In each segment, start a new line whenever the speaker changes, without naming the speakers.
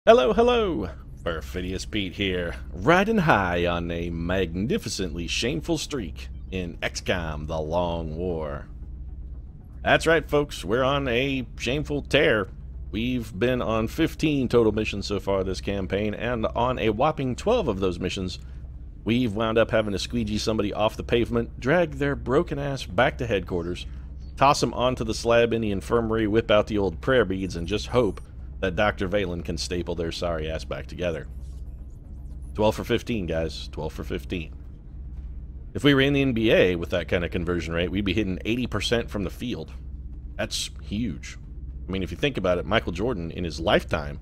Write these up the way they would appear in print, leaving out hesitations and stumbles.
Hello, hello! Perfidious Pete here, riding high on a magnificently shameful streak in XCOM: The Long War. That's right, folks, we're on a shameful tear. We've been on 15 total missions so far this campaign, and on a whopping 12 of those missions, we've wound up having to squeegee somebody off the pavement, drag their broken ass back to headquarters, toss them onto the slab in the infirmary, whip out the old prayer beads, and just hope that Dr. Valen can staple their sorry ass back together. 12 for 15, guys. 12 for 15. If we were in the NBA with that kind of conversion rate, we'd be hitting 80% from the field. That's huge. I mean, if you think about it, Michael Jordan in his lifetime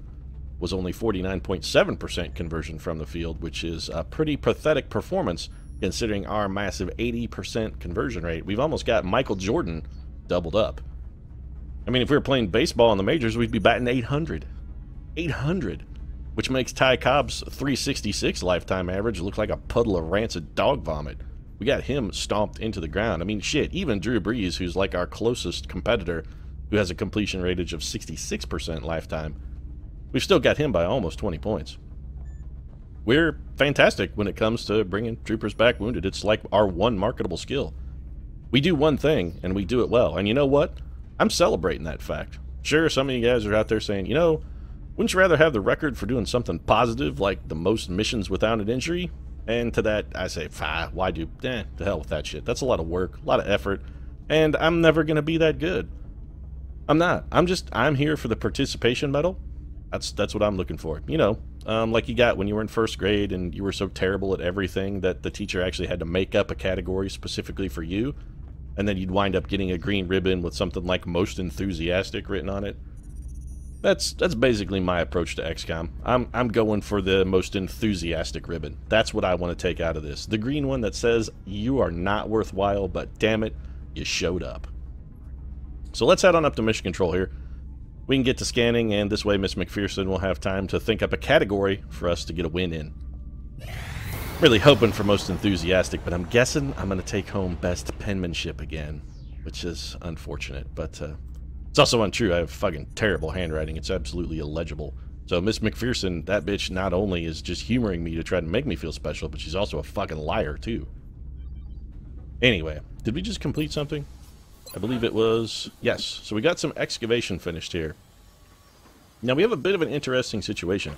was only 49.7% conversion from the field, which is a pretty pathetic performance considering our massive 80% conversion rate. We've almost got Michael Jordan doubled up. I mean, if we were playing baseball in the majors, we'd be batting 800. 800, which makes Ty Cobb's 366 lifetime average look like a puddle of rancid dog vomit. We got him stomped into the ground. I mean, shit, even Drew Brees, who's like our closest competitor, who has a completion ratage of 66% lifetime, we've still got him by almost 20 points. We're fantastic when it comes to bringing troopers back wounded. It's like our one marketable skill. We do one thing, and we do it well. And you know what? I'm celebrating that fact. Sure, some of you guys are out there saying, you know, wouldn't you rather have the record for doing something positive, like the most missions without an injury? And to that, I say, why do, to hell with that shit. That's a lot of work, a lot of effort, and I'm never going to be that good. I'm not. I'm here for the participation medal. That's what I'm looking for. You know, like you got when you were in first grade and you were so terrible at everything that the teacher actually had to make up a category specifically for you. And then you'd wind up getting a green ribbon with something like most enthusiastic written on it. That's basically my approach to XCOM. I'm going for the most enthusiastic ribbon. That's what I want to take out of this. The green one that says you are not worthwhile, but damn it, you showed up. So let's head on up to mission control here. We can get to scanning, and this way Miss McPherson will have time to think up a category for us to get a win in. Really hoping for most enthusiastic, but I'm guessing I'm going to take home best penmanship again, which is unfortunate, but it's also untrue. I have fucking terrible handwriting. It's absolutely illegible. So Miss McPherson, that bitch, not only is just humoring me to try to make me feel special, but she's also a fucking liar, too. Anyway, did we just complete something? I believe it was... Yes, so we got some excavation finished here. Now, we have a bit of an interesting situation.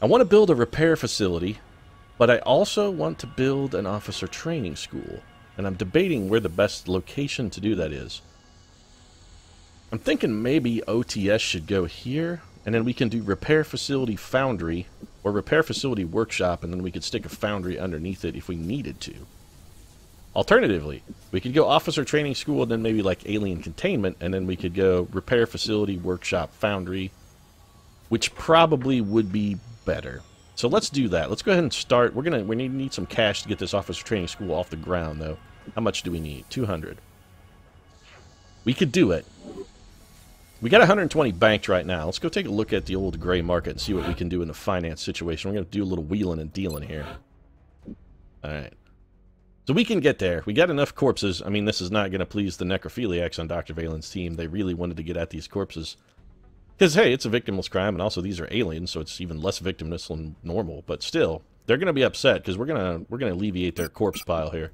I want to build a repair facility, but I also want to build an officer training school, and I'm debating where the best location to do that is. I'm thinking maybe OTS should go here, and then we can do repair facility foundry, or repair facility workshop, and then we could stick a foundry underneath it if we needed to. Alternatively, we could go officer training school, and then maybe like alien containment, and then we could go repair facility workshop foundry, which probably would be better. So let's do that. Let's go ahead and start. We need some cash to get this officer training school off the ground, though. How much do we need? 200. We could do it. We got 120 banked right now. Let's go take a look at the old gray market and see what we can do in the finance situation. We're going to do a little wheeling and dealing here. Alright. So we can get there. We got enough corpses. I mean, this is not going to please the necrophiliacs on Dr. Valen's team. They really wanted to get at these corpses. Because, hey, it's a victimless crime, and also these are aliens, so it's even less victimless than normal. But still, they're going to be upset, because we're gonna alleviate their corpse pile here.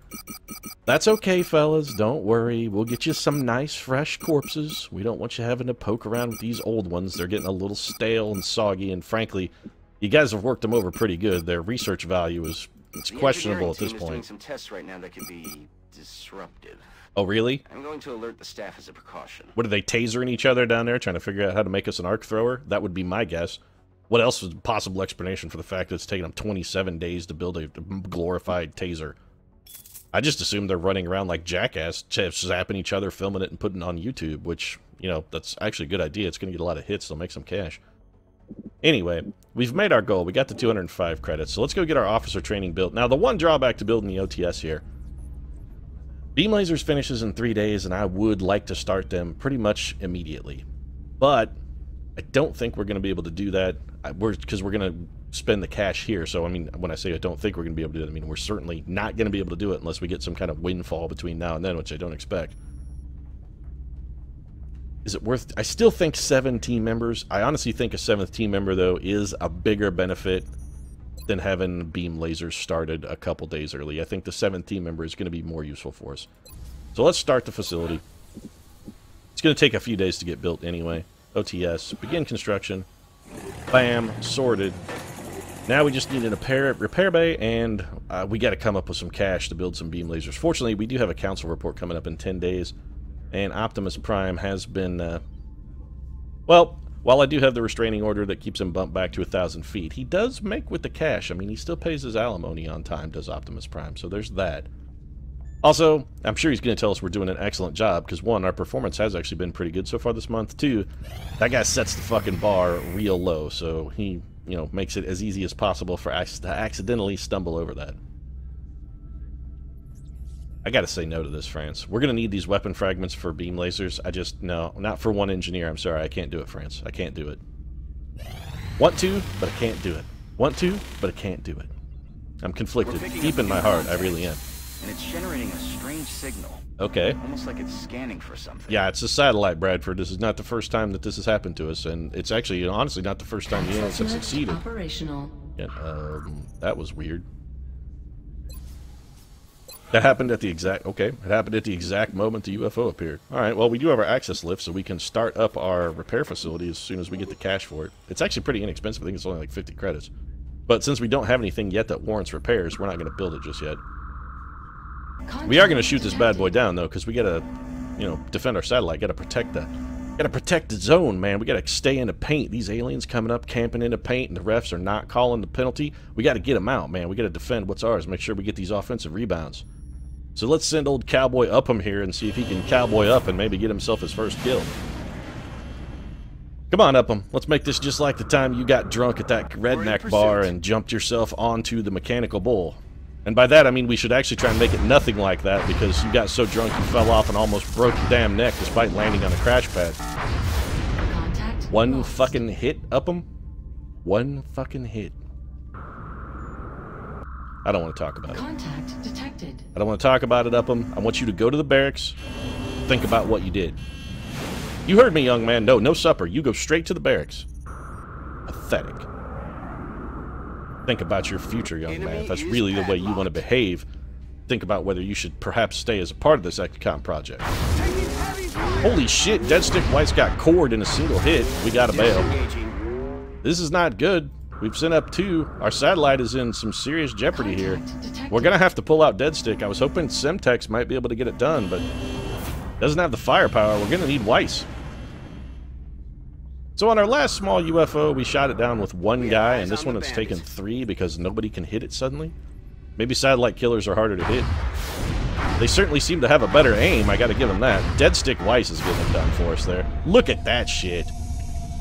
That's okay, fellas. Don't worry. We'll get you some nice, fresh corpses. We don't want you having to poke around with these old ones. They're getting a little stale and soggy, and frankly, you guys have worked them over pretty good. Their research value is questionable at this point.
Doing some tests right now that could be disruptive.
Oh, really?
I'm going to alert the staff as a precaution.
What, are they tasering each other down there, trying to figure out how to make us an arc thrower? That would be my guess. What else is a possible explanation for the fact that it's taken them 27 days to build a glorified taser? I just assumed they're running around like jackass, zapping each other, filming it, and putting it on YouTube, which, you know, that's actually a good idea. It's going to get a lot of hits. They'll make some cash. Anyway, we've made our goal. We got the 205 credits, so let's go get our officer training built. Now, the one drawback to building the OTS here, Beam Lasers finishes in 3 days, and I would like to start them pretty much immediately. But I don't think we're going to be able to do that because we're going to spend the cash here. So, I mean, when I say I don't think we're going to be able to do it, I mean, we're certainly not going to be able to do it unless we get some kind of windfall between now and then, which I don't expect. Is it worth... I still think 7 team members. I honestly think a 7th team member, though, is a bigger benefit than having beam lasers started a couple days early. I think the 7th team member is going to be more useful for us. So let's start the facility. It's going to take a few days to get built anyway. OTS. Begin construction. Bam. Sorted. Now we just need a repair bay, and we got to come up with some cash to build some beam lasers. Fortunately, we do have a council report coming up in 10 days. And Optimus Prime has been, well, while I do have the restraining order that keeps him bumped back to 1,000 feet, he does make with the cash. I mean, he still pays his alimony on time, does Optimus Prime, so there's that. Also, I'm sure he's going to tell us we're doing an excellent job, because 1, our performance has actually been pretty good so far this month. 2, that guy sets the fucking bar real low, so he, you know, makes it as easy as possible for us to accidentally stumble over that. I gotta say no to this, France. We're gonna need these weapon fragments for beam lasers. No, not for 1 engineer. I'm sorry, I can't do it, France. I can't do it. Want to, but I can't do it. Want to, but I can't do it. I'm conflicted. Deep in my heart, I really am.
And it's generating a strange signal.
Okay.
Almost like it's scanning for something.
Yeah, it's a satellite, Bradford. This is not the first time that this has happened to us, and it's actually, honestly, not the first time the aliens have succeeded.
Operational.
Yeah, that was weird. That happened at the exact... Okay, it happened at the exact moment the UFO appeared. Alright, well, we do have our access lift, so we can start up our repair facility as soon as we get the cash for it. It's actually pretty inexpensive. I think it's only like 50 credits. But since we don't have anything yet that warrants repairs, we're not going to build it just yet. We are going to shoot this bad boy down, though, because we got to, you know, defend our satellite. Got to protect the zone, man. We got to stay in the paint. These aliens coming up, camping in the paint, and the refs are not calling the penalty. We got to get them out, man. We got to defend what's ours. Make sure we get these offensive rebounds. So let's send old Cowboy Upham here and see if he can cowboy up and maybe get himself his first kill. Come on, Upham. Let's make this just like the time you got drunk at that redneck bar and jumped yourself onto the mechanical bull. And by that, I mean we should actually try and make it nothing like that, because you got so drunk you fell off and almost broke your damn neck despite landing on a crash pad. One fucking hit, Upham. One fucking hit. I don't want to talk about it.
Contact detected.
I don't want to talk about it, Upham. I want you to go to the barracks, think about what you did. You heard me, young man. No supper. You go straight to the barracks. Pathetic. Think about your future, young man. If that's really the way you want to behave, think about whether you should perhaps stay as a part of this XCOM project. Holy shit, Deadstick White's got cored in a single hit. We gotta bail. This is not good. We've sent up 2. Our satellite is in some serious jeopardy here. We're gonna have to pull out Deadstick. I was hoping Semtex might be able to get it done, but doesn't have the firepower. We're gonna need Weiss. So on our last small UFO, we shot it down with 1 guy, and this one it's taken 3 because nobody can hit it suddenly. Maybe satellite killers are harder to hit. They certainly seem to have a better aim, I gotta give them that. Deadstick Weiss is getting it done for us there. Look at that shit.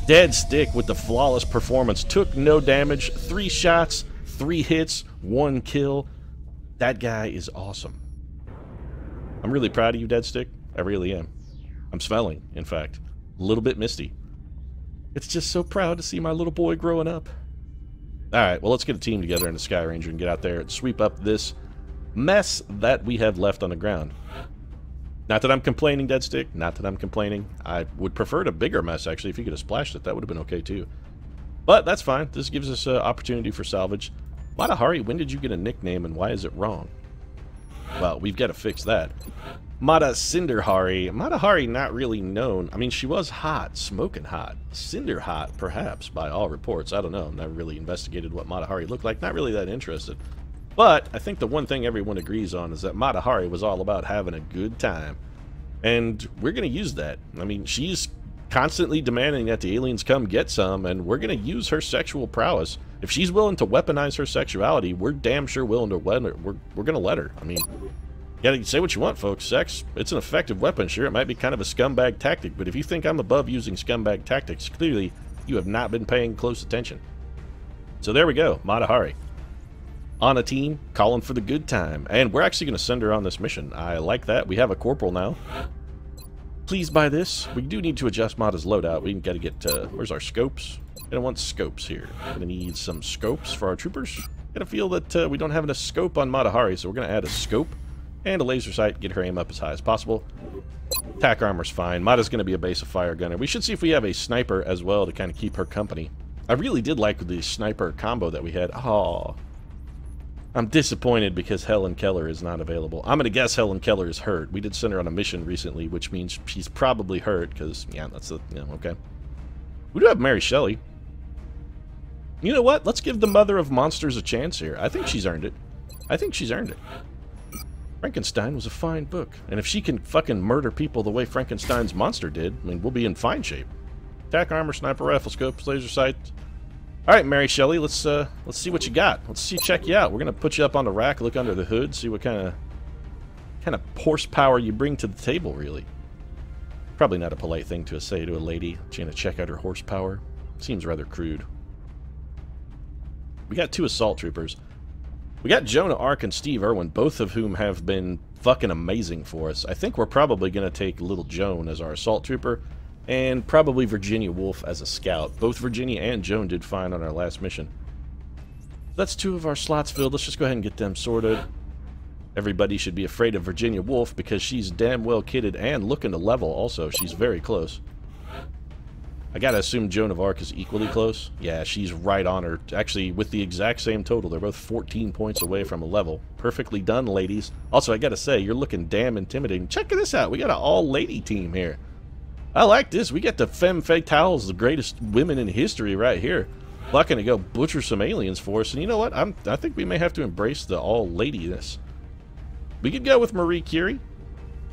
Deadstick with the flawless performance. Took no damage. 3 shots, 3 hits, 1 kill. That guy is awesome. I'm really proud of you, Deadstick. I really am. I'm smelling, in fact. A little bit misty. It's just so proud to see my little boy growing up. Alright, well, let's get a team together in the Sky Ranger and get out there and sweep up this mess that we have left on the ground. Not that I'm complaining, Deadstick. Not that I'm complaining. I would prefer a bigger mess, actually. If you could have splashed it, that would have been okay, too. But that's fine. This gives us an opportunity for salvage. Matahari, when did you get a nickname, and why is it wrong? Well, we've got to fix that. Mata Cinderhari. Matahari not really known. I mean, she was hot. Smoking hot. Cinder hot, perhaps, by all reports. I don't know. Never really investigated what Matahari looked like. Not really that interested. But I think the one thing everyone agrees on is that Matahari was all about having a good time. And we're going to use that. I mean, she's constantly demanding that the aliens come get some, and we're going to use her sexual prowess. If she's willing to weaponize her sexuality, we're damn sure willing to let her. We're going to let her. I mean, you gotta say what you want, folks. Sex, it's an effective weapon. Sure, it might be kind of a scumbag tactic, but if you think I'm above using scumbag tactics, clearly you have not been paying close attention. So there we go, Matahari. On a team, calling for the good time. And we're actually going to send her on this mission. I like that. We have a corporal now. Pleased by this. We do need to adjust Mata's loadout. We got to get, where's our scopes? Gonna want scopes here. Gonna need some scopes for our troopers. Gonna feel that we don't have enough scope on Matahari, so we're gonna add a scope and a laser sight, get her aim up as high as possible. Attack armor's fine. Mata's going to be a base of fire gunner. We should see if we have a sniper as well to kind of keep her company. I really did like the sniper combo that we had. Oh, I'm disappointed because Helen Keller is not available. I'm going to guess Helen Keller is hurt. We did send her on a mission recently, which means she's probably hurt because, yeah, that's a, yeah, okay. We do have Mary Shelley. You know what? Let's give the Mother of Monsters a chance here. I think she's earned it. I think she's earned it. Frankenstein was a fine book. And if she can fucking murder people the way Frankenstein's monster did, I mean, we'll be in fine shape. Attack armor, sniper rifle, scopes, laser sights. All right, Mary Shelley, let's see what you got. Check you out. We're gonna put you up on the rack, look under the hood, see what kind of horsepower you bring to the table. Really, probably not a polite thing to say to a lady. She's gonna check out her horsepower. Seems rather crude. We got 2 assault troopers. We got Jonah Ark and Steve Irwin, both of whom have been fucking amazing for us. I think we're probably gonna take little Joan as our assault trooper. And probably Virginia Woolf as a scout. Both Virginia and Joan did fine on our last mission. That's 2 of our slots filled. Let's just go ahead and get them sorted. Everybody should be afraid of Virginia Woolf because she's damn well kitted and looking to level also. She's very close. I gotta assume Joan of Arc is equally close. Yeah, she's right on her. Actually, with the exact same total. They're both 14 points away from a level. Perfectly done, ladies. Also, I gotta say, you're looking damn intimidating. Check this out. We got an all-lady team here. I like this. We get the femme fatales, the greatest women in history right here. Lucky to go butcher some aliens for us. And you know what? I think we may have to embrace the all-ladiness. We could go with Marie Curie.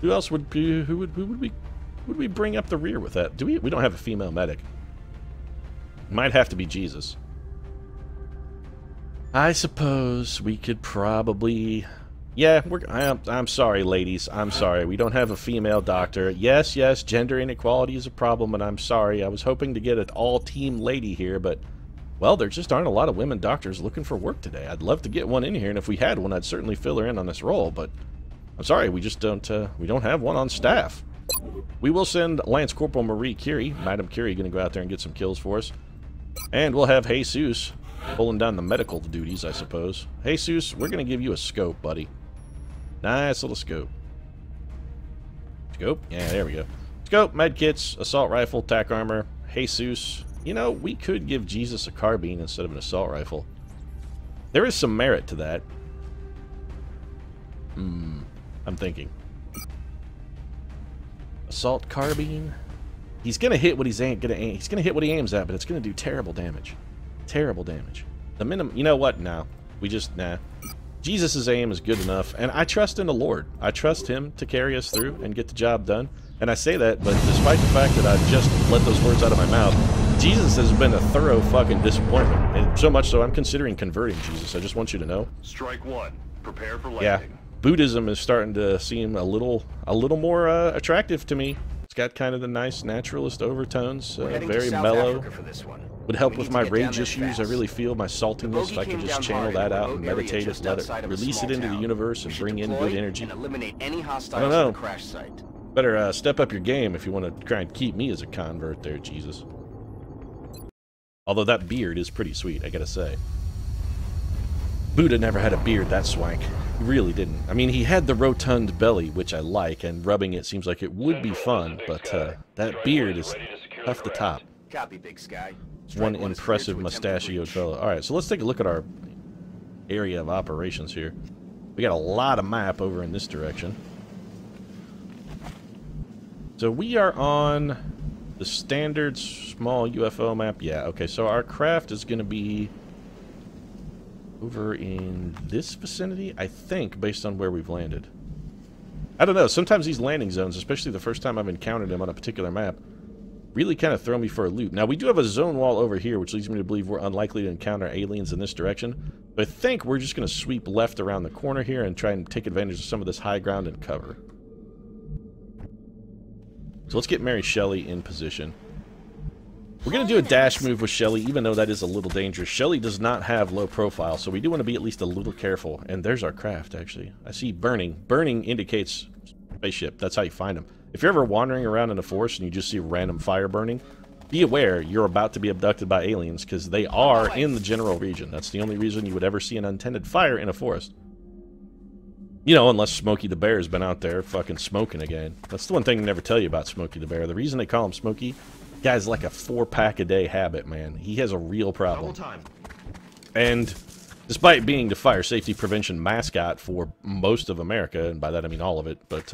Who else would be, who would we bring up the rear with that? We don't have a female medic. Might have to be Jesus. I suppose we could probably... Yeah, I'm sorry, ladies. I'm sorry. We don't have a female doctor. Yes, gender inequality is a problem, and I'm sorry. I was hoping to get an all-team lady here, but, well, there just aren't a lot of women doctors looking for work today. I'd love to get one in here, and if we had one, I'd certainly fill her in on this role, but I'm sorry, we just don't have one on staff. We will send Lance Corporal Marie Curie, Madam Curie, going to go out there and get some kills for us. And we'll have Jesus pulling down the medical duties, I suppose. Jesus, we're going to give you a scope, buddy. Nice little scope. Scope? Yeah, there we go. Scope, medkits, assault rifle, tac armor, Jesus. You know, we could give Jesus a carbine instead of an assault rifle. There is some merit to that. I'm thinking. Assault carbine. He's gonna hit what he's gonna aim. He's gonna hit what he aims at, but it's gonna do terrible damage. Terrible damage. The minimum. You know what? No, we just nah. Jesus' aim is good enough, and I trust in the Lord. I trust Him to carry us through and get the job done. And I say that, but despite the fact that I just let those words out of my mouth, Jesus has been a thorough fucking disappointment, and so much so I'm considering converting Jesus. I just want you to know.
Strike 1. Prepare for landing.
Yeah, Buddhism is starting to seem a little more attractive to me. It's got kind of the nice naturalist overtones, very mellow. Would help with my rage issues. I really feel my saltiness. If I could just channel that out and meditate it, let it release it into the universe and bring in good energy. I don't know. Better step up your game if you want to try and keep me as a convert there, Jesus. Although that beard is pretty sweet, I gotta say. Buddha never had a beard that swank. He really didn't. I mean, he had the rotund belly, which I like, and rubbing it seems like it would be fun, but that beard is tough to top.
Copy, Big Sky.
One impressive mustachioed fellow. Alright, so let's take a look at our area of operations here. We got a lot of map over in this direction. So we are on the standard small UFO map. Yeah, okay, so our craft is going to be over in this vicinity, I think, based on where we've landed. I don't know, sometimes these landing zones, especially the first time I've encountered them on a particular map, really kind of throw me for a loop. Now, we do have a zone wall over here, which leads me to believe we're unlikely to encounter aliens in this direction. But I think we're just going to sweep left around the corner here and try and take advantage of some of this high ground and cover. So let's get Mary Shelley in position. We're going to do a dash move with Shelley, even though that is a little dangerous. Shelley does not have low profile, so we do want to be at least a little careful. And there's our craft, actually. I see burning. Burning indicates spaceship. That's how you find them. If you're ever wandering around in a forest and you just see random fire burning, be aware you're about to be abducted by aliens, because they are in the general region. That's the only reason you would ever see an untended fire in a forest. You know, unless Smokey the Bear has been out there fucking smoking again. That's the one thing they never tell you about Smokey the Bear. The reason they call him Smokey, guy's like a 4-pack-a-day habit, man. He has a real problem. And despite being the fire safety prevention mascot for most of America, and by that I mean all of it, but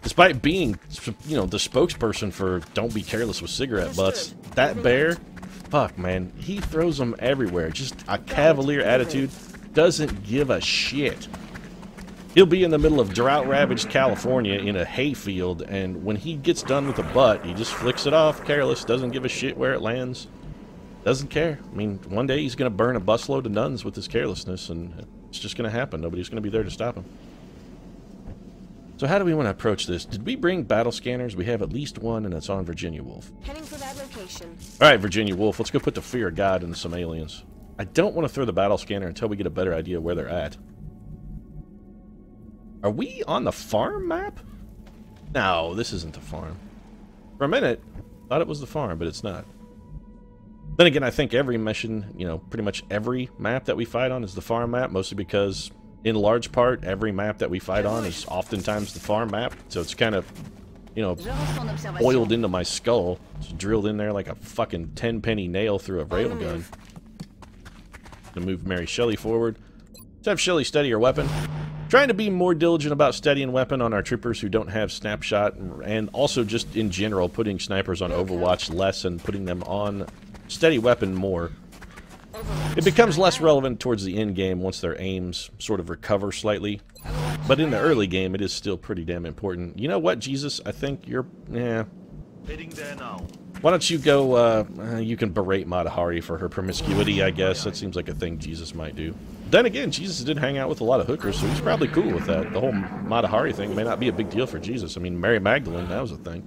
despite being, you know, the spokesperson for don't be careless with cigarette butts, that bear, fuck, man, he throws them everywhere. Just a cavalier attitude, doesn't give a shit. He'll be in the middle of drought-ravaged California in a hayfield, and when he gets done with a butt, he just flicks it off, careless, doesn't give a shit where it lands. Doesn't care. I mean, one day he's going to burn a busload of nuns with his carelessness, and it's just going to happen. Nobody's going to be there to stop him. So how do we want to approach this? Did we bring battle scanners? We have at least one, and it's on Virginia Woolf.
Heading for that location.
Alright, Virginia Woolf, let's go put the fear of God into some aliens. I don't want to throw the battle scanner until we get a better idea where they're at. Are we on the farm map? No, this isn't the farm. For a minute, I thought it was the farm, but it's not. Then again, I think every mission, you know, pretty much every map that we fight on is the farm map, mostly because, in large part, every map that we fight on is oftentimes the farm map, so it's kind of, you know, oiled into my skull. It's drilled in there like a fucking 10-penny nail through a railgun. To move Mary Shelley forward. Let's have Shelley steady her weapon. Trying to be more diligent about steadying weapon on our troopers who don't have snapshot, and also just in general putting snipers on Overwatch less and putting them on steady weapon more. It becomes less relevant towards the end game once their aims sort of recover slightly, but in the early game it is still pretty damn important. You know what, Jesus? I think you're...
Heading there now.
Why don't you go, you can berate Matahari for her promiscuity, I guess. That seems like a thing Jesus might do. Then again, Jesus did hang out with a lot of hookers, so he's probably cool with that. The whole Matahari thing may not be a big deal for Jesus. I mean, Mary Magdalene, that was a thing.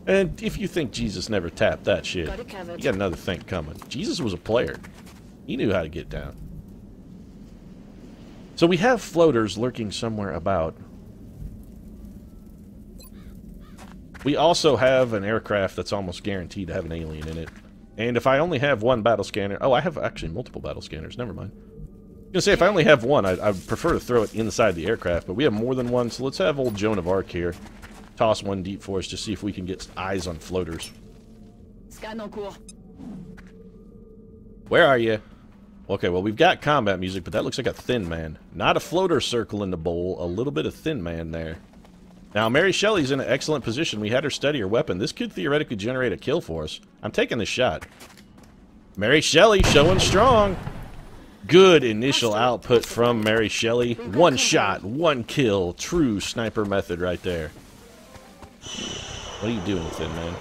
And if you think Jesus never tapped that shit, you got another thing coming. Jesus was a player. He knew how to get down. So we have floaters lurking somewhere about. We also have an aircraft that's almost guaranteed to have an alien in it. And if I only have one battle scanner... Oh, I have actually multiple battle scanners. Never mind. I was gonna say, if I only have one, I'd prefer to throw it inside the aircraft, but we have more than one, so let's have old Joan of Arc here. Toss one deep for us to see if we can get eyes on floaters. Where are you? Okay, well, we've got combat music, but that looks like a Thin Man. Not a floater circle in the bowl, a little bit of Thin Man there. Now, Mary Shelley's in an excellent position. We had her steady her weapon. This could theoretically generate a kill for us. I'm taking this shot. Mary Shelley showing strong. Good initial output from Mary Shelley. One shot, one kill. True sniper method right there. What are you doing, Thin Man?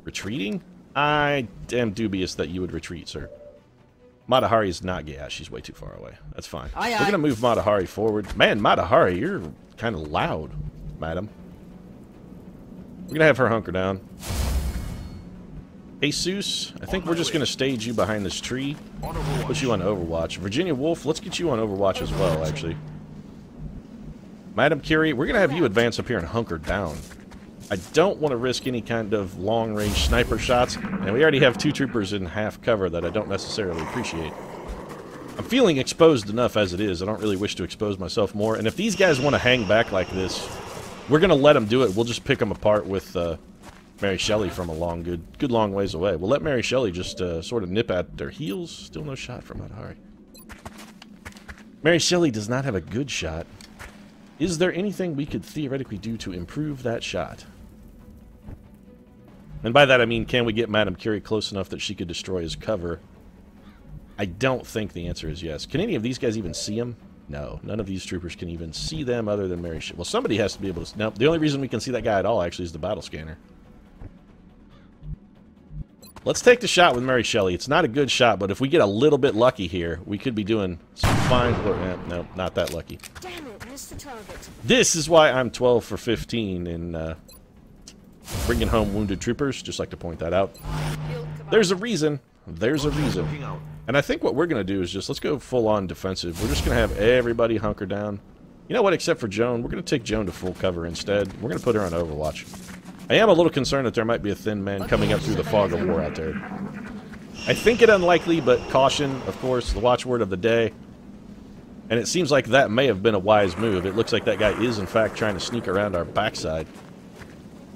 Retreating? I am dubious that you would retreat, sir. Matahari is not... Yeah, she's way too far away. That's fine. We're going to move Matahari forward. Man, Matahari, you're kind of loud, madam. We're going to have her hunker down. Jesus, I think we're just going to stage you behind this tree. Put you on Overwatch. Virginia Woolf, let's get you on Overwatch as well, actually. Madam Curie, we're going to have you advance up here and hunker down. I don't want to risk any kind of long-range sniper shots, and we already have two troopers in half cover that I don't necessarily appreciate. I'm feeling exposed enough as it is. I don't really wish to expose myself more, and if these guys want to hang back like this, we're going to let them do it. We'll just pick them apart with Mary Shelley from a good long ways away. We'll let Mary Shelley just sort of nip at their heels. Still no shot from Matahari. Mary Shelley does not have a good shot. Is there anything we could theoretically do to improve that shot? And by that I mean, can we get Madame Curie close enough that she could destroy his cover? I don't think the answer is yes. Can any of these guys even see him? No, none of these troopers can even see them other than Mary Shelley. Well, somebody has to be able to... No, the only reason we can see that guy at all, actually, is the battle scanner. Let's take the shot with Mary Shelley. It's not a good shot, but if we get a little bit lucky here, we could be doing some fine... No, not that lucky.
Damn it, missed the target.
This is why I'm 12 for 15 in bringing home wounded troopers. Just like to point that out. There's a reason. There's a reason. And I think what we're going to do is just, let's go full-on defensive. We're just going to have everybody hunker down. You know what, except for Joan. We're going to take Joan to full cover instead. We're going to put her on Overwatch. I am a little concerned that there might be a Thin Man coming up through the fog of war out there. I think it unlikely, but caution, of course, the watchword of the day. And it seems like that may have been a wise move. It looks like that guy is, in fact, trying to sneak around our backside.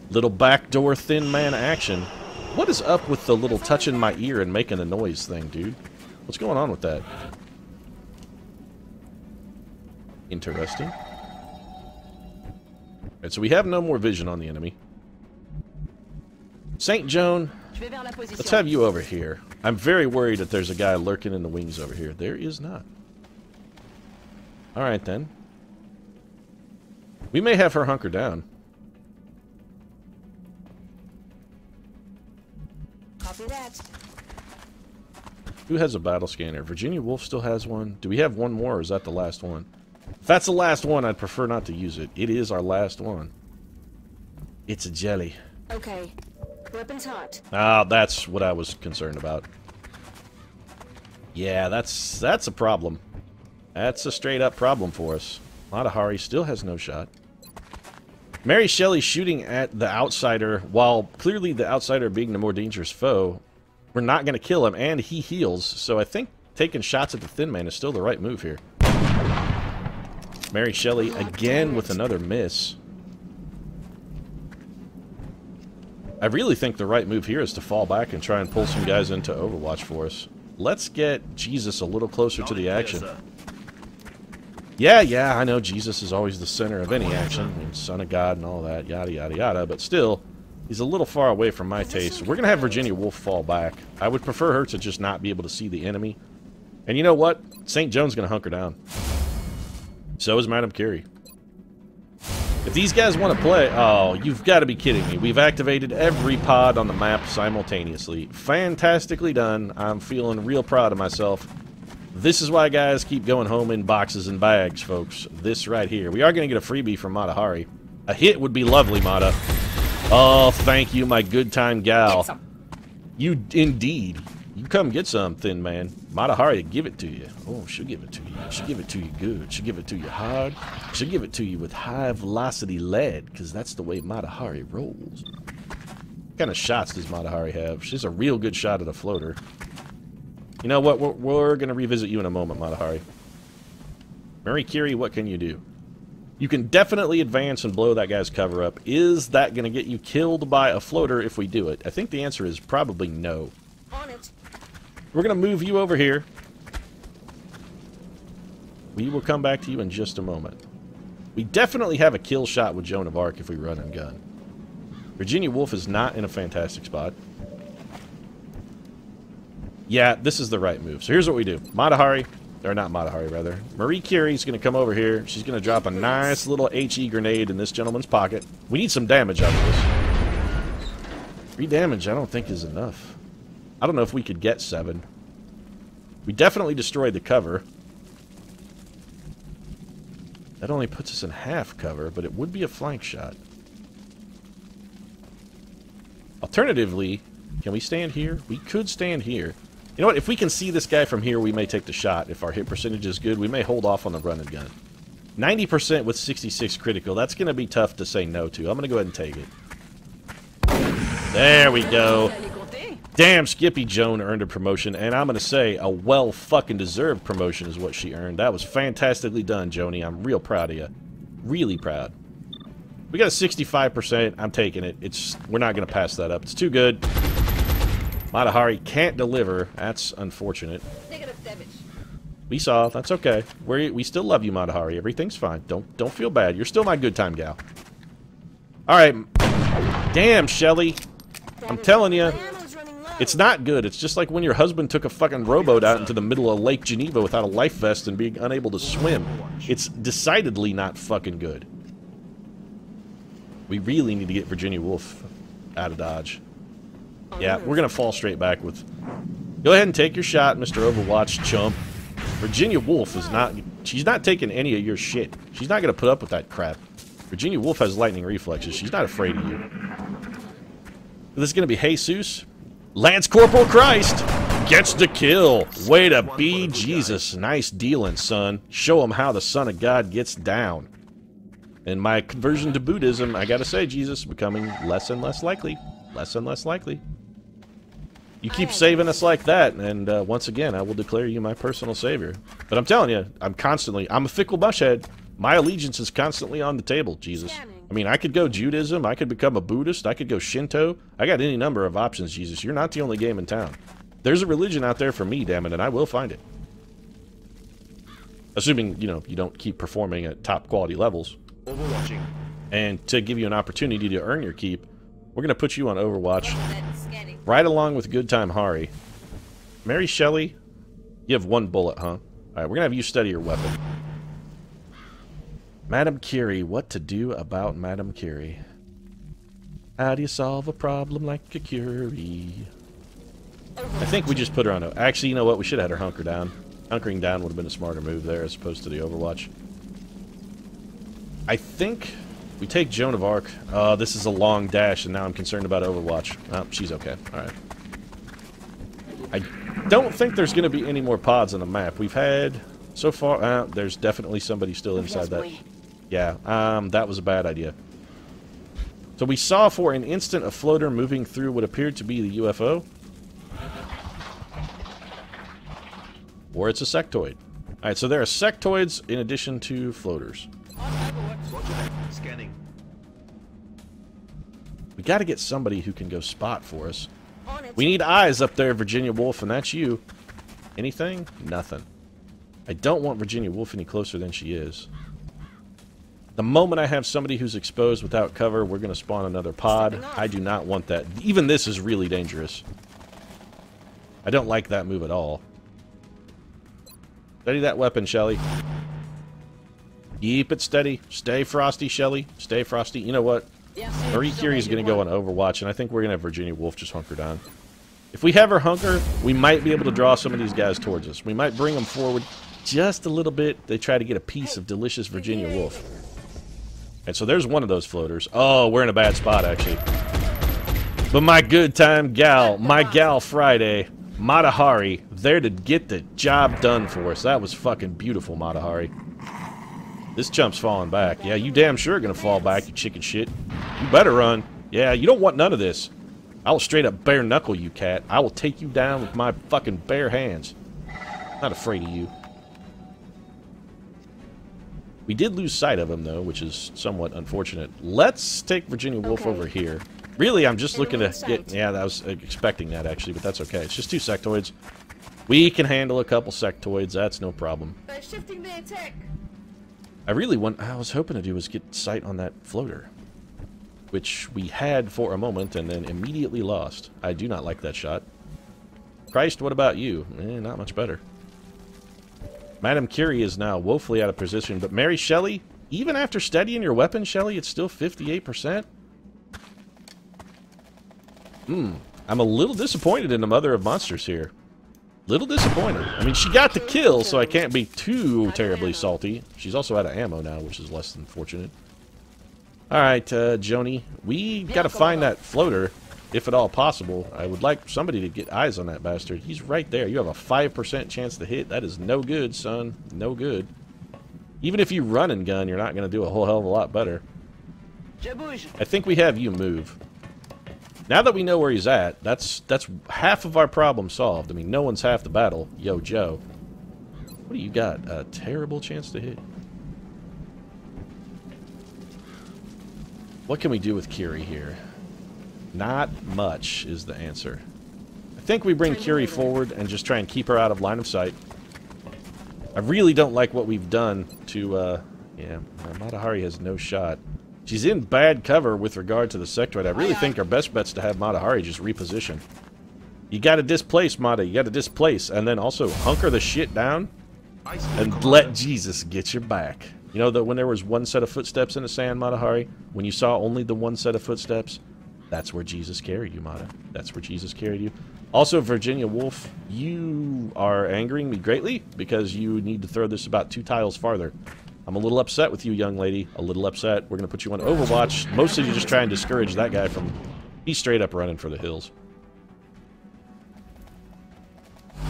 Little backdoor thin man action. What is up with the little touching my ear and making a noise thing, dude? What's going on with that? Interesting. Alright, so we have no more vision on the enemy. St. Joan, let's have you over here. I'm very worried that there's a guy lurking in the wings over here. There is not. Alright then. We may have her hunker down.
Copy that.
Who has a battle scanner? Virginia Woolf still has one. Do we have one more, or is that the last one? If that's the last one, I'd prefer not to use it. It is our last one. It's a jelly.
Okay. Weapons hot.
Ah, that's what I was concerned about. Yeah, that's a problem. That's a straight-up problem for us. Matahari still has no shot. Mary Shelley shooting at the outsider, while clearly the outsider being the more dangerous foe. We're not going to kill him, and he heals, so I think taking shots at the thin man is still the right move here. Mary Shelley again with another miss. I really think the right move here is to fall back and try and pull some guys into Overwatch for us. Let's get Jesus a little closer to the action. Yeah, I know Jesus is always the center of any action, and Son of God and all that, yada yada yada, but still, he's a little far away from my taste. We're going to have Virginia Woolf fall back. I would prefer her to just not be able to see the enemy. And you know what? St. John's going to hunker down. So is Madame Curie. If these guys want to play... Oh, you've got to be kidding me. We've activated every pod on the map simultaneously. Fantastically done. I'm feeling real proud of myself. This is why guys keep going home in boxes and bags, folks. This right here. We are going to get a freebie from Matahari. A hit would be lovely, Mata. Oh, thank you, my good time gal. You indeed. You come get some, thin man. Matahari, give it to you. Oh, she'll give it to you. She'll give it to you good. She'll give it to you hard. She'll give it to you with high velocity lead, because that's the way Matahari rolls. What kind of shots does Matahari have? She's a real good shot at a floater. You know what? We're going to revisit you in a moment, Matahari. Marie Curie, what can you do? You can definitely advance and blow that guy's cover up. Is that going to get you killed by a floater if we do it? I think the answer is probably no.
On it.
We're going to move you over here. We will come back to you in just a moment. We definitely have a kill shot with Joan of Arc if we run and gun. Virginia Woolf is not in a fantastic spot. Yeah, this is the right move. So here's what we do. Matahari, or not Matahari, rather. Marie Curie's going to come over here. She's going to drop a nice little HE grenade in this gentleman's pocket. We need some damage out of this. 3 damage, I don't think is enough. I don't know if we could get 7. We definitely destroyed the cover. That only puts us in half cover, but it would be a flank shot. Alternatively, can we stand here? We could stand here. You know what? If we can see this guy from here, we may take the shot. If our hit percentage is good, we may hold off on the run and gun. 90% with 66 critical. That's going to be tough to say no to. I'm going to go ahead and take it. There we go. Damn, Skippy Joan earned a promotion, and I'm going to say a well-fucking-deserved promotion is what she earned. That was fantastically done, Joni. I'm real proud of you. Really proud. We got a 65%. I'm taking it. We're not going to pass that up. It's too good. Matahari can't deliver. That's unfortunate. We saw. That's okay. We still love you, Matahari. Everything's fine. Don't feel bad. You're still my good time gal. All right. Damn, Shelly. I'm telling you. It's not good. It's just like when your husband took a fucking rowboat out into the middle of Lake Geneva without a life vest and being unable to swim. It's decidedly not fucking good. We really need to get Virginia Woolf out of Dodge. Yeah, we're going to fall straight back with... Go ahead and take your shot, Mr. Overwatch chump. Virginia Woolf is not... She's not taking any of your shit. She's not going to put up with that crap. Virginia Woolf has lightning reflexes. She's not afraid of you. This is going to be Jesus. Lance Corporal Christ gets the kill. Way to be Jesus. Nice dealing, son. Show him how the Son of God gets down. In my conversion to Buddhism, I gotta say, Jesus, becoming less and less likely. Less and less likely. You keep saving us like that, and once again, I will declare you my personal savior. But I'm telling you, I'm a fickle mushhead. My allegiance is constantly on the table, Jesus. I mean, I could go Judaism, I could become a Buddhist, I could go Shinto. I got any number of options, Jesus. You're not the only game in town. There's a religion out there for me, damn it, and I will find it. Assuming, you know, you don't keep performing at top quality levels.
Overwatching.
And to give you an opportunity to earn your keep, we're going to put you on Overwatch. Right along with Good Time Hari. Mary Shelley, you have 1 bullet, huh? Alright, we're going to have you study your weapon. Madam Curie, what to do about Madam Curie? How do you solve a problem like a Curie? I think we just put her on... Actually, you know what? We should have had her hunker down. Hunkering down would have been a smarter move there as opposed to the Overwatch. I think we take Joan of Arc. This is a long dash, and now I'm concerned about Overwatch. Oh, she's okay. Alright. I don't think there's going to be any more pods on the map. We've had... So far... there's definitely somebody still inside that... Yeah, that was a bad idea. So we saw for an instant a floater moving through what appeared to be the UFO. Or it's a sectoid. Alright, so there are sectoids in addition to floaters.
Scanning.
We gotta get somebody who can go spot for us. We need eyes up there, Virginia Woolf, and that's you. Anything? Nothing. I don't want Virginia Woolf any closer than she is. The moment I have somebody who's exposed without cover, we're going to spawn another pod. I do not want that. Even this is really dangerous. I don't like that move at all. Steady that weapon, Shelly. Keep it steady. Stay frosty, Shelly. Stay frosty. You know what? Marie Curie's going to go on Overwatch, and I think we're going to have Virginia Woolf just hunker down. If we have her hunker, we might be able to draw some of these guys towards us. We might bring them forward just a little bit. They try to get a piece of delicious Virginia Woolf. And so there's one of those floaters. Oh, we're in a bad spot, actually. But my good time gal, my gal Friday, Mata Hari, there to get the job done for us. That was fucking beautiful, Mata Hari. This chump's falling back. Yeah, you damn sure are gonna fall back, you chicken shit. You better run. Yeah, you don't want none of this. I will straight up bare knuckle you, cat. I will take you down with my fucking bare hands. Not afraid of you. We did lose sight of him, though, which is somewhat unfortunate. Let's take Virginia Woolf over here. Really, I'm just looking to get... Yeah, I was expecting that, actually, but that's okay. It's just 2 sectoids. We can handle a couple sectoids. That's no problem.
They're shifting the attack.
I was hoping to do was get sight on that floater, which we had for a moment and then immediately lost. I do not like that shot. Christ, what about you? Not much better. Madam Curie is now woefully out of position, but Mary Shelley, even after steadying your weapon, Shelley, it's still 58%? I'm a little disappointed in the Mother of Monsters here. Little disappointed. I mean, she got the kill, so I can't be too terribly salty. She's also out of ammo now, which is less than fortunate. Alright, Joni, we gotta find that floater, if at all possible. I would like somebody to get eyes on that bastard. He's right there. You have a 5% chance to hit. That is no good, son. No good. Even if you run and gun, you're not going to do a whole hell of a lot better. I think we have you move. Now that we know where he's at, that's half of our problem solved. I mean, no one's half the battle. Yo, Joe. What do you got? A terrible chance to hit. What can we do with Curie here? Not much is the answer. I think we bring Curie forward and just try and keep her out of line of sight. I really don't like what we've done to, yeah, Mata Hari has no shot. She's in bad cover with regard to the sectoid. I really think our best bet's to have Mata Hari just reposition. You gotta displace, Mata. You gotta displace. And then also hunker the shit down and let Jesus get your back. You know that when there was one set of footsteps in the sand, Mata Hari, when you saw only the one set of footsteps, that's where Jesus carried you, Mata. That's where Jesus carried you. Also, Virginia Woolf, you are angering me greatly because you need to throw this about 2 tiles farther. I'm a little upset with you, young lady. A little upset. We're going to put you on Overwatch, mostly to just try and discourage that guy from... He's straight up running for the hills.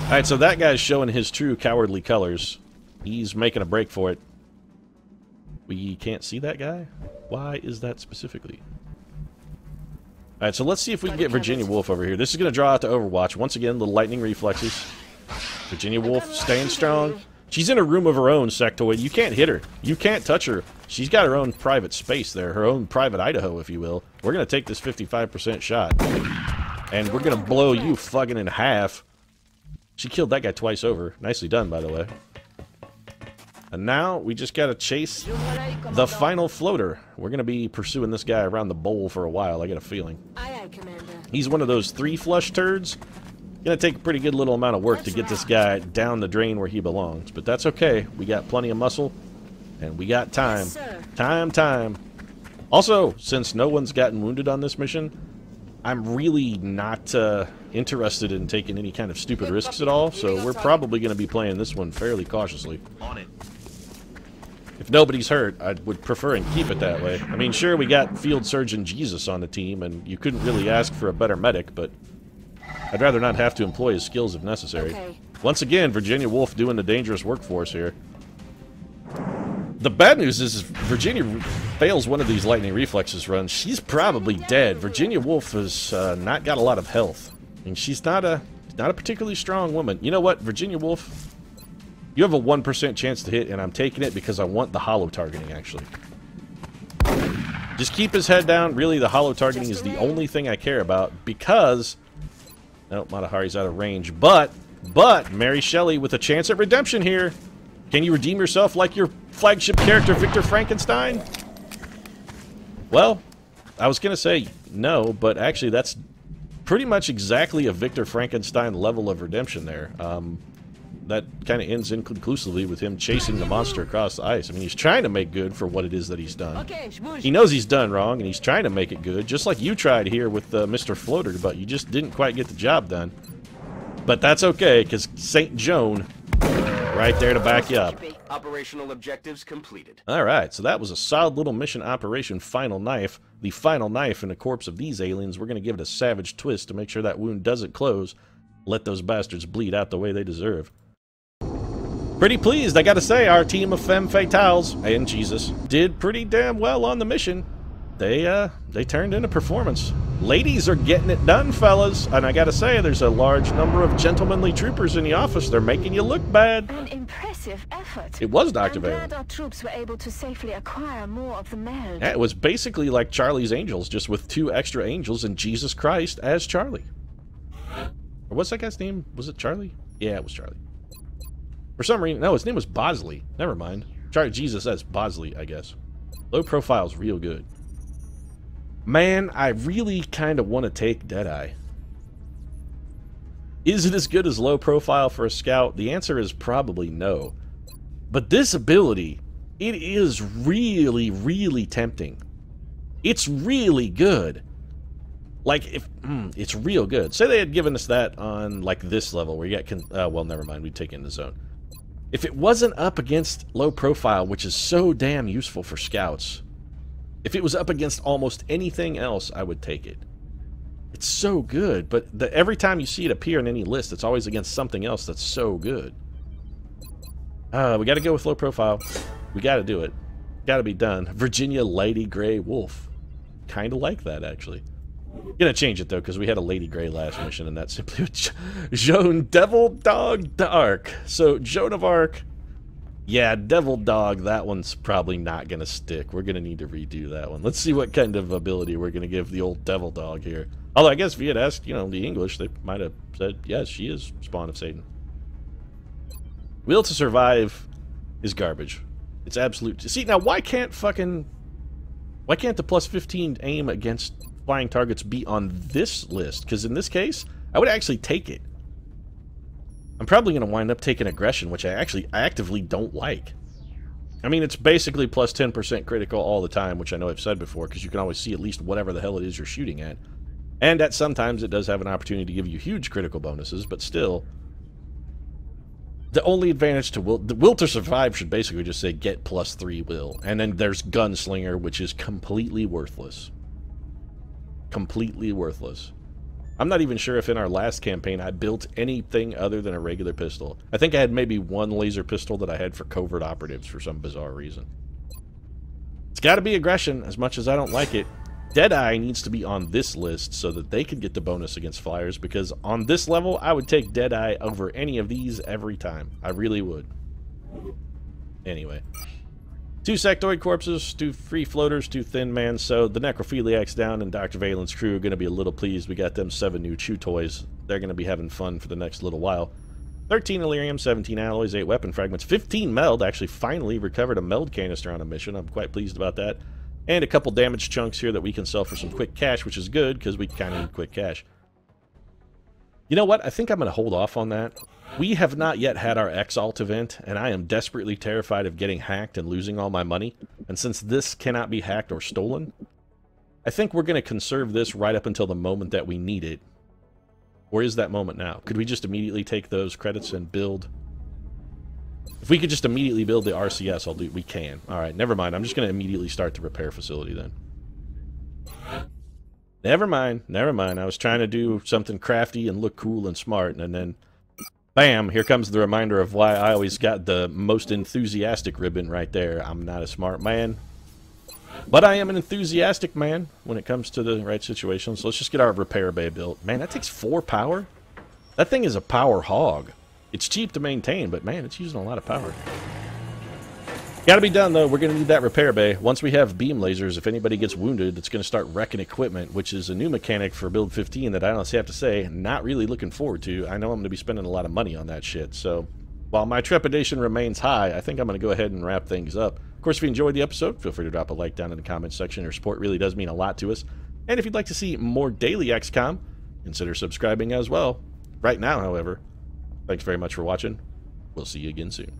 Alright, so that guy's showing his true cowardly colors. He's making a break for it. We can't see that guy? Why is that specifically? Alright, so let's see if we can get Virginia Woolf over here. This is going to draw out to Overwatch. Once again, little lightning reflexes. Virginia Woolf staying strong. She's in a room of her own, Sectoid. You can't hit her. You can't touch her. She's got her own private space there. Her own private Idaho, if you will. We're going to take this 55% shot. And we're going to blow you fucking in half. She killed that guy twice over. Nicely done, by the way. And now we just gotta chase the final floater. We're gonna be pursuing this guy around the bowl for a while, I get a feeling.
Aye, aye, Commander.
He's one of those 3 flush turds. Gonna take a pretty good little amount of work to get this guy down the drain where he belongs. But that's okay. We got plenty of muscle. And we got time.
Yes,
Time. Also, since no one's gotten wounded on this mission, I'm really not interested in taking any kind of stupid risks at all. So we're probably gonna be playing this one fairly cautiously.
On it.
If nobody's hurt, I would prefer and keep it that way. I mean, sure, we got Field Surgeon Jesus on the team, and you couldn't really ask for a better medic, but I'd rather not have to employ his skills if necessary.
Okay.
Once again, Virginia Woolf doing the dangerous workforce here. The bad news is Virginia fails one of these lightning reflexes runs. She's probably dead. Virginia Woolf has not got a lot of health. I mean, she's not a particularly strong woman. You know what, Virginia Woolf? You have a 1% chance to hit, and I'm taking it because I want the hollow targeting, actually. Just keep his head down. Really, the hollow targeting is the only thing I care about, because... No, Matahari's out of range. But, Mary Shelley with a chance at redemption here. Can you redeem yourself like your flagship character, Victor Frankenstein? Well, I was going to say no, but actually that's pretty much exactly a Victor Frankenstein level of redemption there. That kind of ends inconclusively with him chasing the monster across the ice. I mean, he's trying to make good for what it is that he's done. He knows he's done wrong, and he's trying to make it good, just like you tried here with Mr. Floater, but you just didn't quite get the job done. But that's okay, because St. Joan, right there to back you up.
Operational objectives completed.
Alright, so that was a solid little mission operation, Final Knife. The final knife in the corpse of these aliens. We're going to give it a savage twist to make sure that wound doesn't close. Let those bastards bleed out the way they deserve. Pretty pleased, I gotta say, our team of femme fatales, and Jesus, did pretty damn well on the mission. They turned in a performance. Ladies are getting it done, fellas, and I gotta say, there's a large number of gentlemanly troopers in the office. They're making you look bad.
An impressive effort.
It was, Dr.
I'm
Vale.
glad our troops were able to safely acquire more of the meld.
Yeah, it was basically like Charlie's Angels, just with 2 extra angels and Jesus Christ as Charlie. Or what's that guy's name? Was it Charlie? Yeah, it was Charlie. For some reason, no, his name was Bosley. Never mind. Charlie Jesus as Bosley, I guess. Low profile's real good. Man, I really kind of want to take Deadeye. Is it as good as low profile for a scout? The answer is probably no. But this ability, it is really, really tempting. It's really good. Like, if it's real good. Say they had given us that on, like, this level, where you got... well, never mind. We'd take it in the zone. If it wasn't up against low profile, which is so damn useful for scouts, if it was up against almost anything else, I would take it. It's so good, but every time you see it appear in any list, it's always against something else that's so good. We gotta go with low profile. We gotta do it. Gotta be done. Virginia Lady Grey Wolf. Kinda like that, actually. Gonna change it though, because we had a Lady Grey last mission, and that's simply Joan Devil Dog d'Arc. So Joan of Arc, yeah, Devil Dog. That one's probably not gonna stick. We're gonna need to redo that one. Let's see what kind of ability we're gonna give the old Devil Dog here. Although I guess if you had asked, you know, the English, they might have said yes, she is spawn of Satan. Will to survive is garbage. It's absolute. See now, why can't the plus 15 aim against flying targets be on this list? Because in this case, I would actually take it. I'm probably going to wind up taking aggression, which I actually actively don't like. I mean, it's basically plus 10% critical all the time, which I know I've said before, because you can always see at least whatever the hell it is you're shooting at. And at sometimes it does have an opportunity to give you huge critical bonuses, but still, the only advantage to the will to survive should basically just say get plus 3 will. And then there's Gunslinger, which is completely worthless. Completely worthless. I'm not even sure if in our last campaign I built anything other than a regular pistol. I think I had maybe one laser pistol that I had for covert operatives for some bizarre reason. It's got to be aggression, as much as I don't like it. Deadeye needs to be on this list so that they can get the bonus against flyers, because on this level, I would take Deadeye over any of these every time. I really would. Anyway. 2 sectoid corpses, 2 free floaters, 2 thin man, so the necrophiliac's down and Dr. Valen's crew are going to be a little pleased. We got them 7 new chew toys. They're going to be having fun for the next little while. 13 Illyrium, 17 alloys, 8 weapon fragments, 15 meld. Actually finally recovered a meld canister on a mission. I'm quite pleased about that. And a couple damage chunks here that we can sell for some quick cash, which is good because we kind of need quick cash. You know what? I think I'm going to hold off on that. We have not yet had our X-Alt event, and I am desperately terrified of getting hacked and losing all my money. And since this cannot be hacked or stolen, I think we're going to conserve this right up until the moment that we need it. Or is that moment now? Could we just immediately take those credits and build? If we could just immediately build the RCS, I'll do. We can. All right, never mind. I'm just going to immediately start the repair facility then. Never mind. Never mind. I was trying to do something crafty and look cool and smart, and then, bam! Here comes the reminder of why I always got the most enthusiastic ribbon right there. I'm not a smart man, but I am an enthusiastic man when it comes to the right situation. So let's just get our repair bay built. Man, that takes 4 power. That thing is a power hog. It's cheap to maintain, but man, it's using a lot of power. Gotta be done, though. We're going to need that repair bay. Once we have beam lasers, if anybody gets wounded, it's going to start wrecking equipment, which is a new mechanic for Build 15 that I honestly have to say, not really looking forward to. I know I'm going to be spending a lot of money on that shit, so while my trepidation remains high, I think I'm going to go ahead and wrap things up. Of course, if you enjoyed the episode, feel free to drop a like down in the comments section. Your support really does mean a lot to us. And if you'd like to see more daily XCOM, consider subscribing as well. Right now, however, thanks very much for watching. We'll see you again soon.